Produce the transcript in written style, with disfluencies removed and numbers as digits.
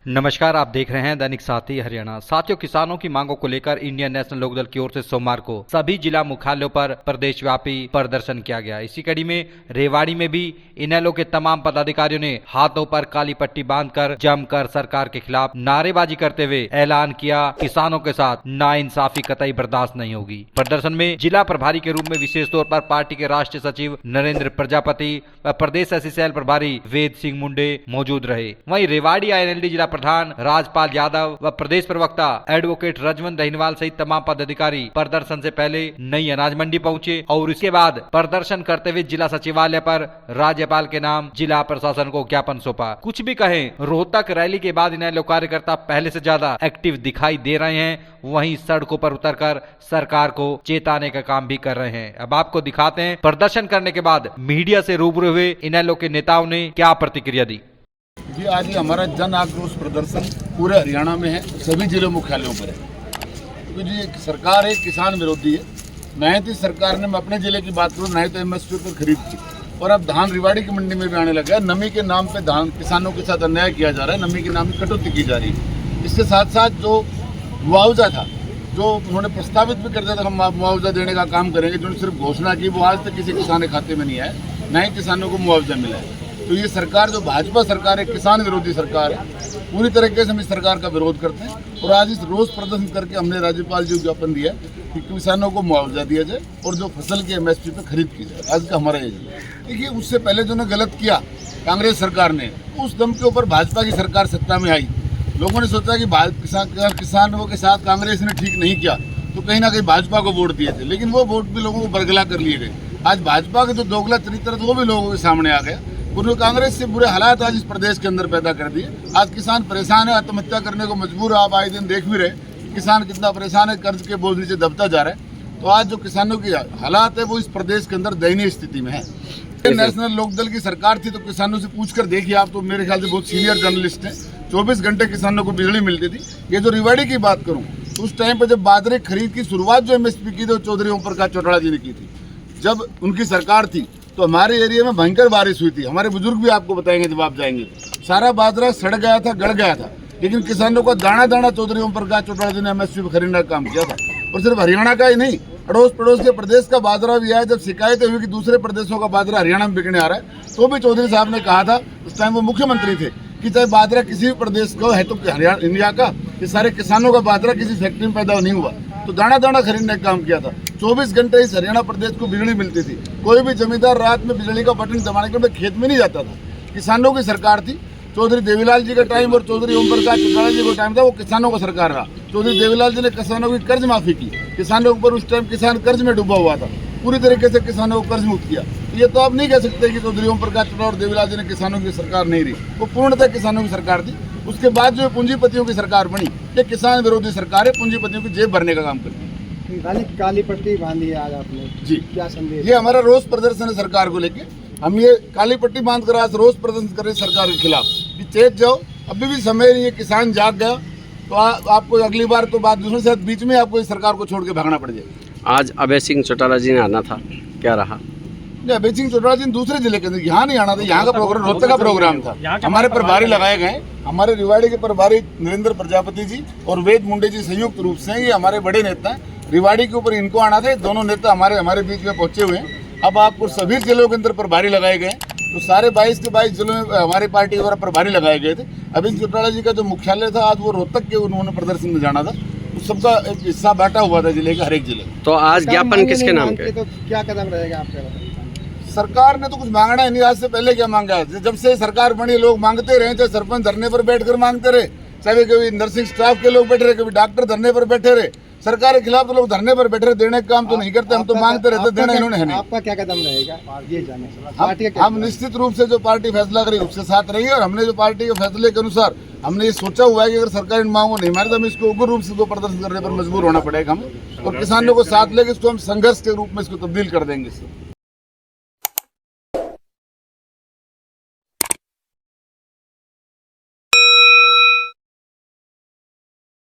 नमस्कार, आप देख रहे हैं दैनिक साथी हरियाणा। साथियों, किसानों की मांगों को लेकर इंडियन नेशनल लोकदल की ओर से सोमवार को सभी जिला मुख्यालयों पर प्रदेशव्यापी प्रदर्शन किया गया। इसी कड़ी में रेवाड़ी में भी इनेलो के तमाम पदाधिकारियों ने हाथों पर काली पट्टी बांधकर जमकर सरकार के खिलाफ नारेबाजी करते हुए ऐलान किया, किसानों के साथ नाइंसाफी कतई बर्दाश्त नहीं होगी। प्रदर्शन में जिला प्रभारी के रूप में विशेष तौर पर पार्टी के राष्ट्रीय सचिव नरेंद्र प्रजापति व प्रदेश एससीएल प्रभारी वेद सिंह मुंडे मौजूद रहे। वहीं रेवाड़ी INLD जिला प्रधान राजपाल यादव व प्रदेश प्रवक्ता एडवोकेट रजवंत दहीनवाल सहित तमाम पदाधिकारी प्रदर्शन से पहले नई अनाज मंडी पहुंचे और इसके बाद प्रदर्शन करते हुए जिला सचिवालय पर राज्यपाल के नाम जिला प्रशासन को ज्ञापन सौंपा। कुछ भी कहें, रोहतक रैली के बाद इनेलो कार्यकर्ता पहले से ज्यादा एक्टिव दिखाई दे रहे हैं। वहीं सड़कों पर उतरकर सरकार को चेताने का काम भी कर रहे हैं। अब आपको दिखाते हैं प्रदर्शन करने के बाद मीडिया से रूबरू हुए इनेलो के नेताओं ने क्या प्रतिक्रिया दी। जी, आज ही हमारा जन आक्रोश प्रदर्शन पूरे हरियाणा में है, सभी जिले मुख्यालयों पर है। क्योंकि जी सरकार एक किसान विरोधी है। न तो सरकार ने, मैं अपने जिले की बात करूँ, न तो MSP पर खरीद की और अब धान रेवाड़ी की मंडी में भी आने लगा है। नमी के नाम पे धान किसानों के साथ अन्याय किया जा रहा है, नमी के नाम की कटौती की जा रही है। इसके साथ साथ जो मुआवजा था, जो उन्होंने प्रस्तावित भी कर दिया था, हम मुआवजा देने का काम करेंगे, जो सिर्फ घोषणा की, वो आज तक किसी किसान के खाते में नहीं आया, न ही किसानों को मुआवजा मिला है। तो ये सरकार जो भाजपा सरकार है, किसान विरोधी सरकार है, पूरी तरीके से हम इस सरकार का विरोध करते हैं। और आज इस रोष प्रदर्शन करके हमने राज्यपाल जी को ज्ञापन दिया कि किसानों को मुआवजा दिया जाए और जो फसल की MSP पे खरीद की जाए। आज का हमारा ये देखिए, उससे पहले जो ने गलत किया कांग्रेस सरकार ने, उस दम के ऊपर भाजपा की सरकार सत्ता में आई। लोगों ने सोचा कि किसानों के साथ कांग्रेस ने ठीक नहीं किया, तो कहीं ना कहीं भाजपा को वोट दिए थे, लेकिन वो वोट भी लोगों को बरगला कर लिए गए। आज भाजपा के जो दोगला चरित्र वो भी लोगों के सामने आ गया। उन्होंने कांग्रेस से बुरे हालात आज इस प्रदेश के अंदर पैदा कर दिए। आज किसान परेशान है, आत्महत्या करने को मजबूर है। आप आए दिन देख भी रहे किसान कितना परेशान है, कर्ज के बोझ नीचे दबता जा रहा है। तो आज जो किसानों की हालात है वो इस प्रदेश के अंदर दयनीय स्थिति में है। नेशनल लोकदल की सरकार थी तो किसानों से पूछकर देखिए, आप तो मेरे ख्याल से बहुत सीनियर जर्नलिस्ट हैं। 24 घंटे किसानों को बिजली मिलती थी। ये जो रेवाड़ी की बात करूँ, तो उस टाइम पर जब बाजरे खरीद की शुरुआत जो MSP की थी, चौधरी ओम प्रकाश चौटाला जी ने की थी। जब उनकी सरकार थी तो हमारे एरिया में भयंकर बारिश हुई थी। हमारे बुजुर्ग भी आपको बताएंगे जब आप जाएंगे। सारा बाजरा सड़ गया था, गड़ गया था, लेकिन किसानों का दाना दाना चौधरी ओम प्रकाश चौटाला जी ने MSP खरीदने का काम किया था। और सिर्फ हरियाणा का ही नहीं, अड़ोस पड़ोस के प्रदेश का बाजरा भी आया। जब शिकायतें हुई कि दूसरे प्रदेशों का बाजरा हरियाणा में बिकने आ रहा है, तो भी चौधरी साहब ने कहा था, उस टाइम वो मुख्यमंत्री थे, कि चाहे बाजरा किसी भी प्रदेश का है तो हरियाणा इंडिया का, ये सारे किसानों का बाजरा किसी फैक्ट्री में पैदा नहीं हुआ। तो दाना दाना खरीदने का काम किया था। 24 घंटे इस हरियाणा प्रदेश को बिजली मिलती थी। कोई भी जमींदार रात में बिजली का बटन दबाने के लिए खेत में नहीं जाता था। किसानों की सरकार थी। चौधरी देवीलाल जी का टाइम और चौधरी ओम प्रकाश चौटाला जी का टाइम था, वो किसानों का सरकार रहा। चौधरी देवीलाल जी ने किसानों की कर्ज माफी की। किसानों के ऊपर उस टाइम किसान कर्ज में डूबा हुआ था, पूरी तरीके से किसानों को कर्ज मुक्त किया। ये तो आप नहीं कह सकते कि चौधरी ओम प्रकाश चौटाला और देवीलाल जी ने किसानों की सरकार नहीं रही, वो पूर्णतः किसानों की सरकार थी। उसके बाद जो पूंजीपतियों की सरकार बनी, ये किसान विरोधी सरकार है, पूंजीपतियों की जेब भरने का काम करती है। काली पट्टी बांधी है आज आपने जी, क्या संदेश? ये हमारा रोष प्रदर्शन है सरकार को लेके। हम ये काली पट्टी बांध कर आज रोष प्रदर्शन कर रहे हैं सरकार के खिलाफ कि चेत जाओ, अभी भी समय नहीं है। किसान जाग गया तो आपको अगली बार तो बात दूसरे साथ बीच में आपको इस सरकार को छोड़ के भागना पड़ जाएगा। आज अभय सिंह चौटाला जी ने आना था, क्या रहा? अभय सिंह चौटाला जी दूसरे जिले के अंदर, यहाँ नहीं आना था। यहाँ का प्रोग्राम रोहतक का प्रोग्राम था। हमारे प्रभारी लगाए गए, हमारे रेवाड़ी के प्रभारी नरेंद्र प्रजापति जी और वेद मुंडे जी संयुक्त रूप से, ये हमारे बड़े नेता हैं। रेवाड़ी के ऊपर इनको आना था। दोनों नेता हमारे बीच में पहुंचे हुए हैं। अब आपको सभी जिलों के अंदर प्रभारी लगाए गए, तो सारे 22 के 22 जिलों में हमारी पार्टी द्वारा प्रभारी लगाए गए थे। अभय चौटाला जी का जो मुख्यालय था, आज वो रोहतक के उन्होंने प्रदर्शन में जाना था। तो सबका एक हिस्सा बांटा हुआ था जिले का, हर एक जिले। तो आज ज्ञापन किसके नाम पे? तो क्या कदम रहेगा आपका? सरकार ने तो कुछ मांगना ही नहीं। आज से पहले क्या मांगा है? जब से सरकार बनी लोग मांगते रहे, चाहे सरपंच धरने पर बैठकर मांगते रहे, चाहे कभी नर्सिंग स्टाफ के लोग बैठे रहे, कभी डॉक्टर धरने पर बैठे रहे। सरकार के खिलाफ तो लोग धरने पर बैठे रहे, देने का काम तो नहीं करते। हम तो मांगते रहते, देना इन्होंने है नहीं। आपका क्या कदम रहेगा ये जाने? हम निश्चित रूप से जो पार्टी फैसला करेगी उसके साथ रहेंगे। और हमने जो पार्टी के फैसले के अनुसार हमने ये सोचा हुआ है कि अगर सरकार इन मांगों नहीं मारे तो हम इसको उग्र रूप से प्रदर्शन करने पर मजबूर होना पड़ेगा हमें। और किसानों को साथ लेकर इसको हम संघर्ष के रूप में इसको तब्दील कर देंगे।